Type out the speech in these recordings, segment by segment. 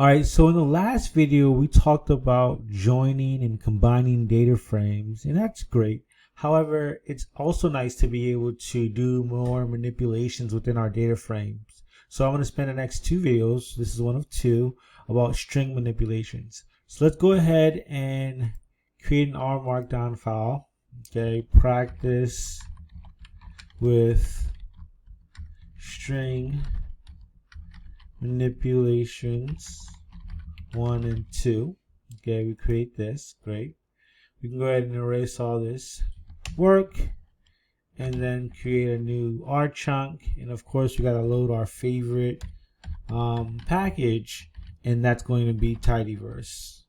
All right, so in the last video, we talked about joining and combining data frames, and that's great. However, it's also nice to be able to do more manipulations within our data frames. So I'm going to spend the next two videos, this is one of two, about string manipulations. So let's go ahead and create an R Markdown file. Okay, practice with string manipulations 1 and 2. Okay, we create this. Great. We can go ahead and erase all this work and then create a new R chunk. And of course, we got to load our favorite package, and that's going to be tidyverse.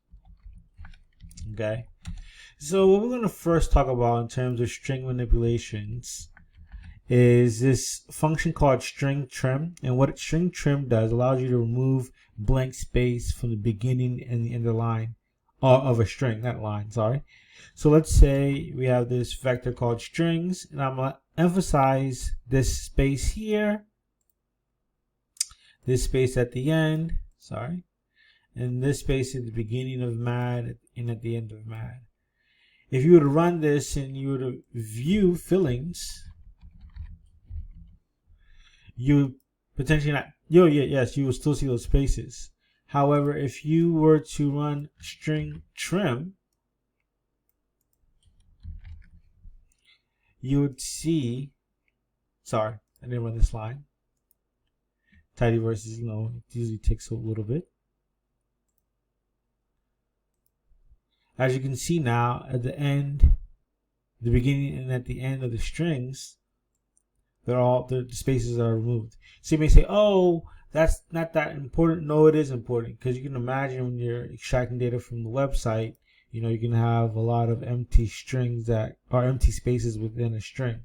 Okay. So what we're going to first talk about in terms of string manipulations is this function called string trim. And what string trim does, allows you to remove blank space from the beginning and the end of the line of a string, not line, sorry. So let's say we have this vector called strings, and I'm going to emphasize this space here, this space at the end, sorry, and this space at the beginning of mad and at the end of mad. If you were to run this and you were to view fillings, you potentially not, yes, you will still see those spaces. However, if you were to run string trim, you would see, sorry, I didn't run this line. Tidyverse, it usually takes a little bit. As you can see now, at the end, the beginning and at the end of the strings, the spaces are removed. So you may say, oh, that's not that important. No, it is important, because you can imagine when you're extracting data from the website, you can have a lot of empty strings that are empty spaces within a string.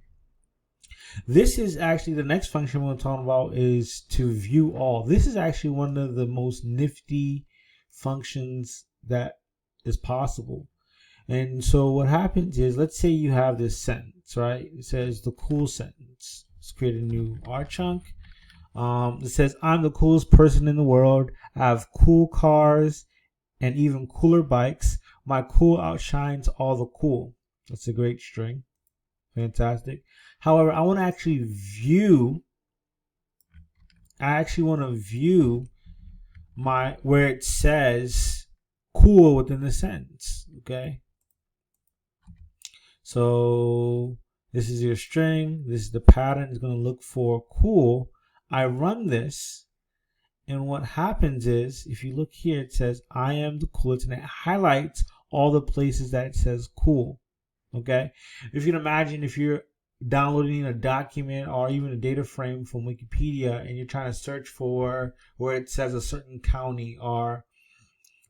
This is actually the next function we're talking about, is to view all. This is actually one of the most nifty functions that is possible. And so what happens is, let's say you have this sentence, right? It says the cool sentence. Let's create a new R chunk. It says, I'm the coolest person in the world. I have cool cars and even cooler bikes. My cool outshines all the cool. That's a great string. Fantastic. However, I want to actually view where it says cool within the sentence. Okay. So this is your string. This is the pattern. It's going to look for cool. I run this, and what happens is, if you look here, it says I am the coolest, and it highlights all the places that it says cool. Okay. If you can imagine, if you're downloading a document or even a data frame from Wikipedia, and you're trying to search for where it says a certain county, or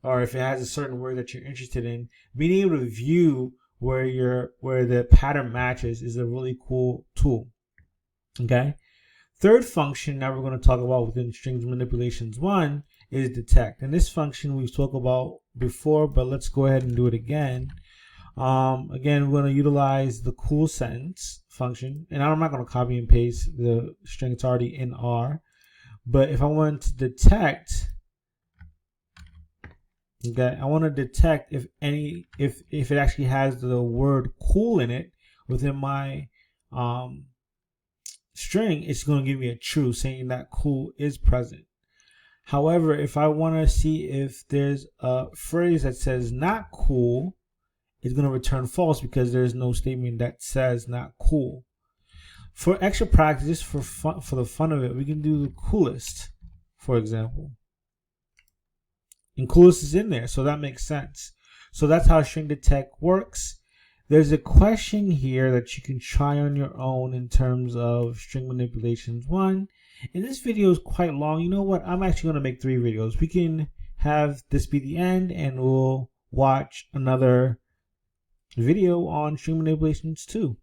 if it has a certain word that you're interested in, being able to view where the pattern matches is a really cool tool. Okay. Third function that we're going to talk about within strings manipulations 1 is detect. And this function we've talked about before, but let's go ahead and do it again. Again, we're going to utilize the cool sentence function, and I'm not going to copy and paste the string. It's already in R. But if I want to detect, okay, I want to detect if it actually has the word cool in it within my string, it's going to give me a true, saying that cool is present. However, if I want to see if there's a phrase that says not cool, it's going to return false, because there's no statement that says not cool. For extra practice, for the fun of it, we can do the coolest, for example. And coolest is in there, so that makes sense. So that's how string detect works. There's a question here that you can try on your own in terms of string manipulations 1. And this video is quite long. You know what? I'm actually going to make 3 videos. We can have this be the end, and we'll watch another video on string manipulations 2.